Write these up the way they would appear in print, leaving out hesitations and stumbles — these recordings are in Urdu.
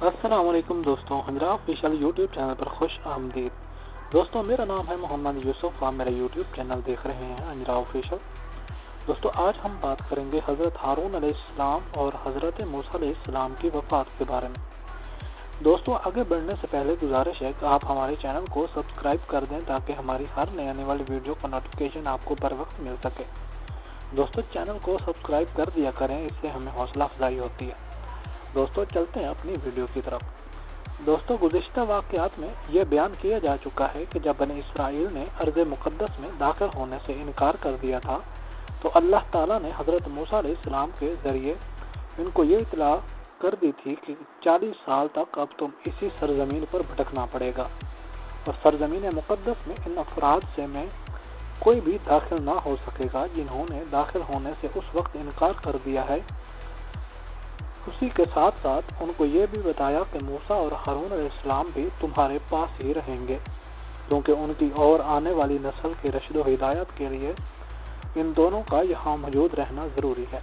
السلام علیکم دوستوں، ہنجرا آفیشیل یوٹیوب چینل پر خوش آمدید۔ دوستوں، میرا نام ہے محمد یوسف، آپ میرا یوٹیوب چینل دیکھ رہے ہیں ہنجرا آفیشیل۔ دوستوں، آج ہم بات کریں گے حضرت ہارون علیہ السلام اور حضرت موسیٰ علیہ السلام کی وفات کے بارے میں۔ دوستوں، آگے بڑھنے سے پہلے گزارش ہے کہ آپ ہمارے چینل کو سبسکرائب کر دیں تاکہ ہماری ہر نئی آنے والی ویڈیو کا نوٹیفیکیشن آپ کو بر وقت مل سکے۔ دوستوں، چینل کو سبسکرائب کر دیا کریں، اس سے ہمیں حوصلہ افزائی ہوتی ہے۔ دوستوں، چلتے ہیں اپنی ویڈیو کی طرف۔ دوستوں، گزشتہ واقعات میں یہ بیان کیا جا چکا ہے کہ جب بنی اسرائیل نے ارض مقدس میں داخل ہونے سے انکار کر دیا تھا تو اللہ تعالیٰ نے حضرت موسیٰ علیہ السلام کے ذریعے ان کو یہ اطلاع کر دی تھی کہ 40 سال تک اب تم اسی سرزمین پر بھٹکنا پڑے گا، اور سرزمین مقدس میں ان افراد سے میں کوئی بھی داخل نہ ہو سکے گا جنہوں نے داخل ہونے سے اس وقت انکار کر دیا ہے۔ اسی کے ساتھ ساتھ ان کو یہ بھی بتایا کہ موسیٰ اور ہارون علیہ السلام بھی تمہارے پاس ہی رہیں گے، کیونکہ ان کی اور آنے والی نسل کی رشد و ہدایت کے لیے ان دونوں کا یہاں موجود رہنا ضروری ہے۔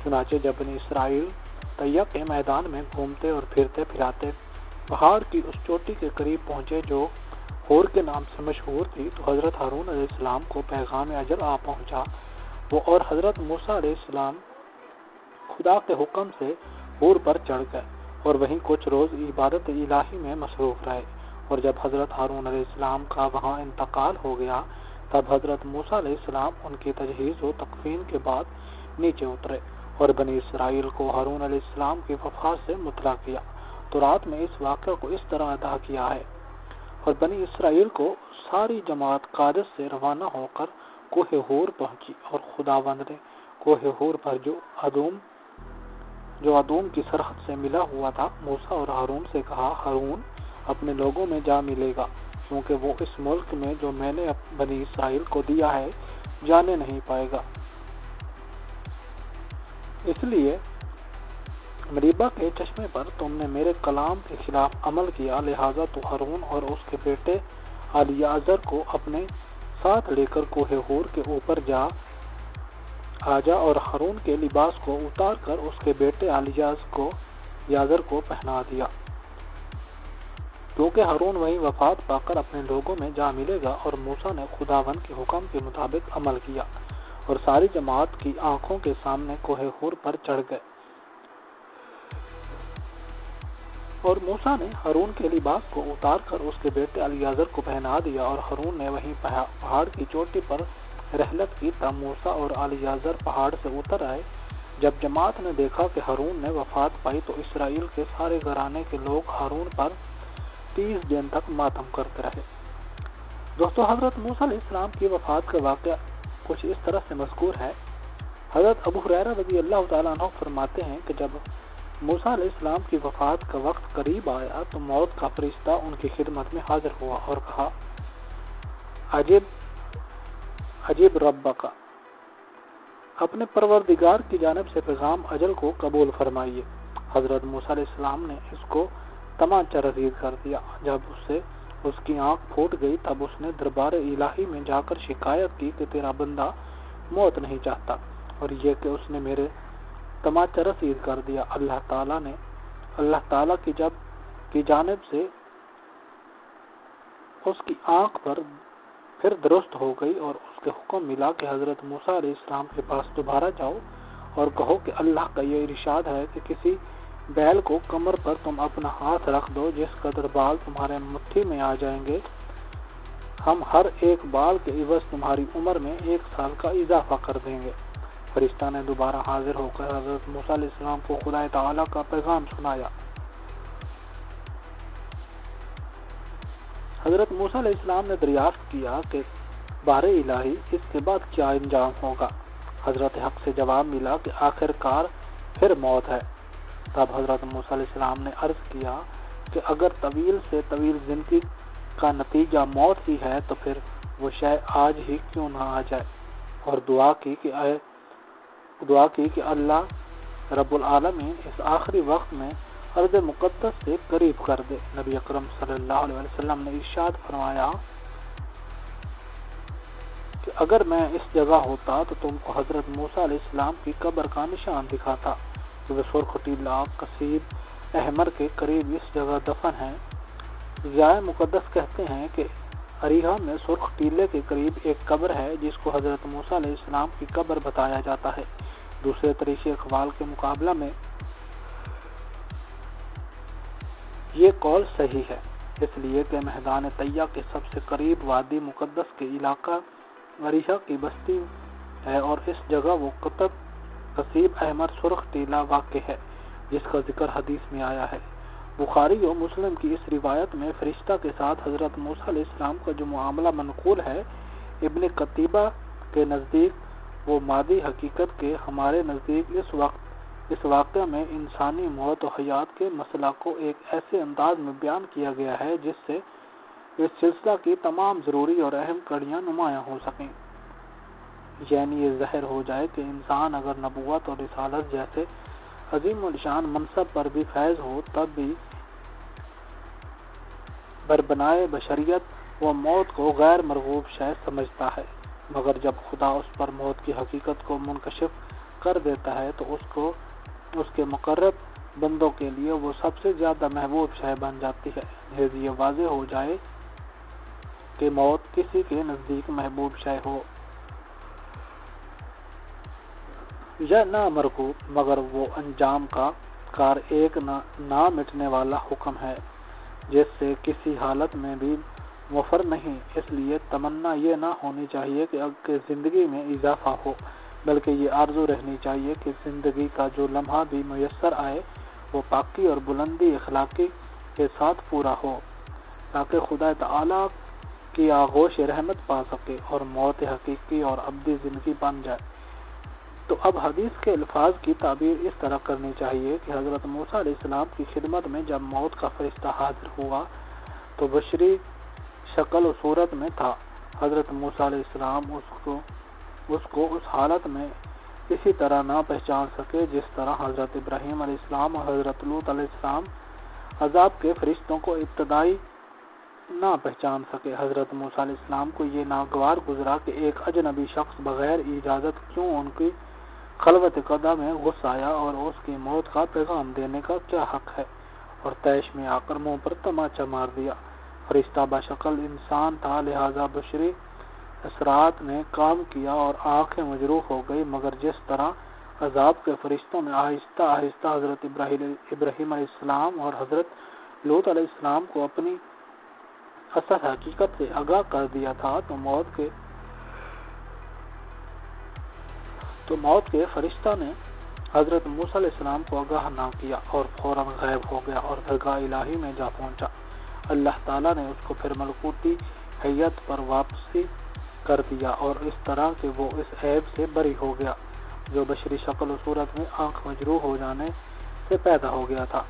چنانچہ جب بنی اسرائیل طیہ کے میدان میں گھومتے اور پھرتے پھراتے پہاڑ کی اس چوٹی کے قریب پہنچے جو ہور کے نام سے مشہور تھی، تو حضرت ہارون علیہ السلام کو پیغام اجل آ پہنچا۔ وہ اور حضرت موسیٰ علیہ السلام خدا کے حکم سے ہور پر چڑھ گئے اور وہیں کچھ روز عبادت الہی میں مصروف رہے، اور جب حضرت ہارون علیہ السلام کا وہاں انتقال ہو گیا تب حضرت موسیٰ علیہ السلام ان کی تجہیز و تکفین کے بعد نیچے اترے اور بنی اسرائیل کو ہارون علیہ السلام کی وفات سے مطلع کیا۔ تو رات میں اس واقعہ کو اس طرح ادا کیا ہے، اور بنی اسرائیل کو ساری جماعت قادس سے روانہ ہو کر کوہ ہور پہنچی، اور خداوند نے کوہ ہور پر جو ادوم کی سرحد سے ملا ہوا تھا موسیٰ اور ہارون سے کہا، ہارون اپنے لوگوں میں جا ملے گا، کیونکہ وہ اس ملک میں جو میں نے بنی اسرائیل کو دیا ہے جانے نہیں پائے گا۔ اس لیے مریبہ کے چشمے پر تم نے میرے کلام کے خلاف عمل کیا، لہٰذا تو ہارون اور اس کے بیٹے الیعزر کو اپنے ساتھ لے کر کوہ ہور کے اوپر آ جا اور ہارون کے لباس کو اتار کر اس کے بیٹے الیعزر کو پہنا دیا، کیونکہ ہارون وہیں وفات پا کر اپنے لوگوں میں جا ملے گا۔ اور موسیٰ نے خداوند کے حکم کے مطابق عمل کیا اور ساری جماعت کی آنکھوں کے سامنے کوہ ہور پر چڑھ گئے، اور موسیٰ نے ہارون کے لباس کو اتار کر اس کے بیٹے الیعزر کو پہنا دیا، اور ہارون نے وہیں پہاڑ کی چوٹی پر رحلت کی۔ تب موسیٰ اور الیعزر پہاڑ سے اتر آئے۔ جب جماعت نے دیکھا کہ ہارون نے وفات پائی تو اسرائیل کے سارے گھرانے کے لوگ ہارون پر 30 دن تک ماتم کرتے رہے۔ دوستو، حضرت موسیٰ علیہ السلام کی وفات کا واقعہ کچھ اس طرح سے مذکور ہے۔ حضرت ابو ہریرہ رضی اللہ تعالیٰ عنہ فرماتے ہیں کہ جب موسیٰ علیہ السلام کی وفات کا وقت قریب آیا تو موت کا فرشتہ ان کی خدمت میں حاضر ہوا اور کہا، عجیب رب کا، اپنے پروردگار کی جانب سے پیغام اجل کو قبول فرمائیے۔ حضرت موسیٰ علیہ السلام نے اس کو تمانچہ رسید کر دیا۔ جب اس کی آنکھ پھوٹ گئی تب اس نے دربار الہی میں جا کر شکایت کی کہ تیرا بندہ موت نہیں چاہتا، اور یہ کہ اس نے میرے تمانچہ رسید کر دیا۔ اللہ تعالیٰ کی جانب سے اس کی آنکھ پر پھر درست ہو گئی، اور اس کے حکم ملا کہ حضرت موسیٰ علیہ السلام کے پاس دوبارہ جاؤ اور کہو کہ اللہ کا یہ ارشاد ہے کہ کسی بیل کو کمر پر تم اپنا ہاتھ رکھ دو، جس قدر بال تمہارے مٹھی میں آ جائیں گے ہم ہر ایک بال کے عوض تمہاری عمر میں 1 سال کا اضافہ کر دیں گے۔ فرشتہ نے دوبارہ حاضر ہو کر حضرت موسیٰ علیہ السلام کو خدا تعالیٰ کا پیغام سنایا۔ حضرت موسیٰ علیہ السلام نے دریافت کیا کہ بار الہی اس کے بعد کیا انجام ہوگا؟ حضرت حق سے جواب ملا کہ آخر کار پھر موت ہے۔ تب حضرت موسیٰ علیہ السلام نے عرض کیا کہ اگر طویل سے طویل زندگی کا نتیجہ موت ہی ہے تو پھر وہ شے آج ہی کیوں نہ آ جائے، اور دعا کی کہ اللہ رب العالمین اس آخری وقت میں ارض مقدس سے قریب کر دے۔ نبی اکرم صلی اللہ علیہ وسلم نے ارشاد فرمایا کہ اگر میں اس جگہ ہوتا تو تم کو حضرت موسیٰ علیہ السلام کی قبر کا نشان دکھاتا، کہ وہ سرخ ٹیلا کثیر احمر کے قریب اس جگہ دفن ہیں۔ ضیاء مقدس کہتے ہیں کہ اریحہ میں سرخ ٹیلے کے قریب ایک قبر ہے جس کو حضرت موسیٰ علیہ السلام کی قبر بتایا جاتا ہے۔ دوسرے طریقے اقوال کے مقابلہ میں یہ قول صحیح ہے، اس لیے کہ میدان طیہ کے سب سے قریب وادی مقدس کے علاقہ اریحہ کی بستی ہے اور اس جگہ وہ قصیب احمر سرخ ٹیلہ واقع ہے جس کا ذکر حدیث میں آیا ہے۔ بخاری و مسلم کی اس روایت میں فرشتہ کے ساتھ حضرت موسیٰ علیہ السلام کا جو معاملہ منقول ہے، ابن قتیبہ کے نزدیک وہ مادی حقیقت کے ہمارے نزدیک اس واقعہ میں انسانی موت و حیات کے مسئلہ کو ایک ایسے انداز میں بیان کیا گیا ہے جس سے اس سلسلہ کی تمام ضروری اور اہم کڑیاں نمایاں ہو سکیں۔ یعنی یہ ظاہر ہو جائے کہ انسان اگر نبوت اور رسالت جیسے عظیم الشان منصب پر بھی فائز ہو تب بھی بربنائے بشریت وہ موت کو غیر مرغوب شے سمجھتا ہے، مگر جب خدا اس پر موت کی حقیقت کو منکشف کر دیتا ہے تو اس کے مقرب بندوں کے لیے وہ سب سے زیادہ محبوب شے بن جاتی ہے۔ لہذا یہ واضح ہو جائے کہ موت کسی کے نزدیک محبوب شے ہو یا نہ مرغوب، مگر وہ انجام کا کار ایک نہ مٹنے والا حکم ہے جس سے کسی حالت میں بھی مفر نہیں۔ اس لیے تمنا یہ نہ ہونی چاہیے کہ زندگی میں اضافہ ہو، بلکہ یہ آرزو رہنی چاہیے کہ زندگی کا جو لمحہ بھی میسر آئے وہ پاکی اور بلندی اخلاقی کے ساتھ پورا ہو تاکہ خدا تعالیٰ کی آغوش رحمت پا سکے اور موت حقیقی اور ابدی زندگی بن جائے۔ تو اب حدیث کے الفاظ کی تعبیر اس طرح کرنی چاہیے کہ حضرت موسیٰ علیہ السلام کی خدمت میں جب موت کا فرشتہ حاضر ہوا تو بشری شکل و صورت میں تھا۔ حضرت موسیٰ علیہ السلام اس کو اس حالت میں اسی طرح نہ پہچان سکے جس طرح حضرت ابراہیم علیہ السلام اور حضرت لوط علیہ السلام عذاب کے فرشتوں کو ابتدائی نہ پہچان سکے۔ حضرت موسیٰ علیہ السلام کو یہ ناگوار گزرا کہ ایک اجنبی شخص بغیر اجازت کیوں ان کی خلوت قدہ میں گھس آیا اور اس کی موت کا پیغام دینے کا کیا حق ہے، اور طیش میں آ کر منہ پر تماچا مار دیا۔ فرشتہ بشکل انسان تھا، لہذا بشری اثرات نے کام کیا اور آنکھیں مجروح ہو گئی، مگر جس طرح عذاب کے فرشتوں نے آہستہ آہستہ حضرت ابراہیم علیہ السلام اور حضرت لوط علیہ السلام کو اپنی اصل حقیقت سے آگاہ کر دیا تھا تو موت کے فرشتہ نے حضرت موسیٰ علیہ السلام کو آگاہ نہ کیا اور فوراً غائب ہو گیا اور درگاہ الہی میں جا پہنچا۔ اللہ تعالیٰ نے اس کو پھر ملکوتی حیت پر واپسی کر دیا اور اس طرح کہ وہ اس عیب سے بری ہو گیا جو بشری شکل و صورت میں آنکھ مجروح ہو جانے سے پیدا ہو گیا تھا۔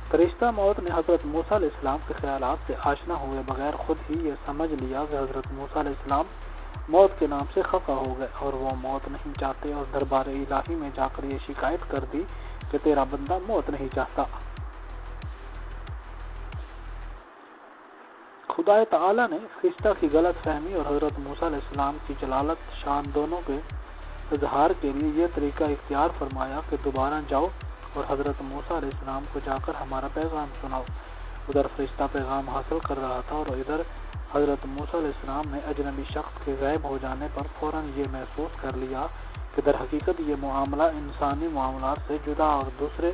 فرشتہ موت نے حضرت موسیٰ علیہ السلام کے خیالات سے آشنا ہوئے بغیر خود ہی یہ سمجھ لیا کہ حضرت موسیٰ علیہ السلام موت کے نام سے خفا ہو گئے اور وہ موت نہیں چاہتے، اور دربار الہی میں جا کر یہ شکایت کر دی کہ تیرا بندہ موت نہیں چاہتا۔ خدا تعالیٰ نے فرشتہ کی غلط فہمی اور حضرت موسیٰ علیہ السلام کی جلالت شان دونوں کے اظہار کے لیے یہ طریقہ اختیار فرمایا کہ دوبارہ جاؤ اور حضرت موسیٰ علیہ السلام کو جا کر ہمارا پیغام سناؤ۔ ادھر فرشتہ پیغام حاصل کر رہا تھا اور ادھر حضرت موسیٰ علیہ السلام نے اجنبی شخص کے غائب ہو جانے پر فوراً یہ محسوس کر لیا کہ در حقیقت یہ معاملہ انسانی معاملات سے جدا اور دوسرے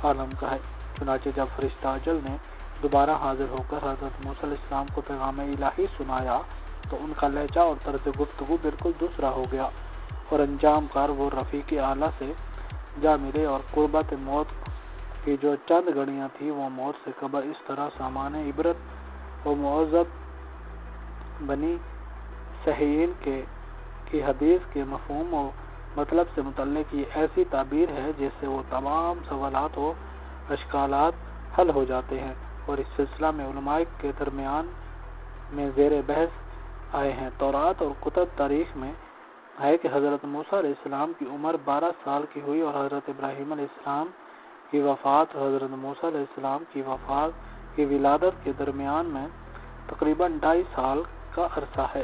عالم کا ہے۔ چنانچہ جب فرشتہ اجل نے دوبارہ حاضر ہو کر حضرت موسیٰ علیہ السلام کو پیغام الہی سنایا تو ان کا لہجہ اور طرز گفتگو بالکل دوسرا ہو گیا اور انجام کار وہ رفیق اعلیٰ سے جا ملے اور قربت موت کی جو چند گھڑیاں تھی وہ موت سے قبل اس طرح سامان عبرت و معزت بنی صحیحین کی حدیث کے مفہوم و مطلب سے متعلق یہ ایسی تعبیر ہے جس سے وہ تمام سوالات و اشکالات حل ہو جاتے ہیں، اور اس سلسلہ میں علماء کے درمیان میں زیر بحث آئے ہیں۔ تورات اور کتب تاریخ میں ہے کہ حضرت موسیٰ علیہ السلام کی عمر 12 سال کی ہوئی اور حضرت ابراہیم علیہ السلام کی وفات اور حضرت موسیٰ علیہ السلام کی وفات کی ولادت کے درمیان میں تقریباً 2.5 سال کا عرصہ ہے۔